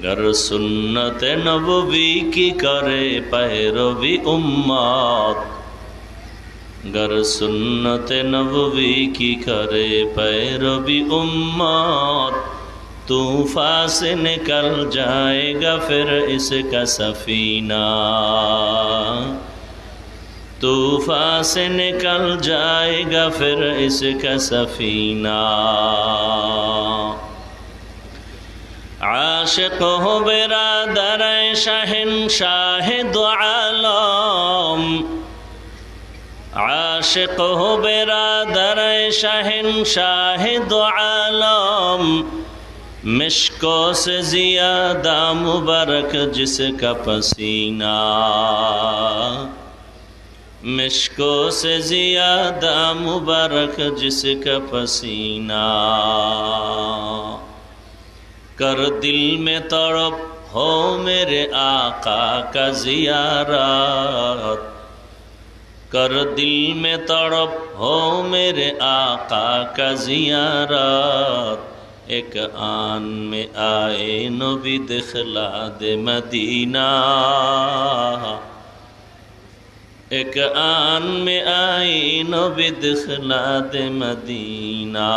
गर सुन्नत नबवी की करे पैरवी उम्मत, गर सुन्नत नबवी की करे पैरवी उम्मत, तूफान से निकल जाएगा फिर इसका सफीना, तूफान से निकल जाएगा फिर इसका सफीना। आशिक हो बिरादर शहंशाह दो आलम, आशिक हो बिरादर शहंशाह दो आलम, मिश्को से ज़ियादा मुबारक जिसका पसीना, मिश्को से ज़ियादा मुबारक जिसका पसीना। कर दिल में तड़प हो मेरे आका का ज़ियारत, कर दिल में तड़प हो मेरे आका का ज़ियारत, एक आन में आए नबी दिखला दे मदीना, एक आन में आए नबी दिखला दे मदीना।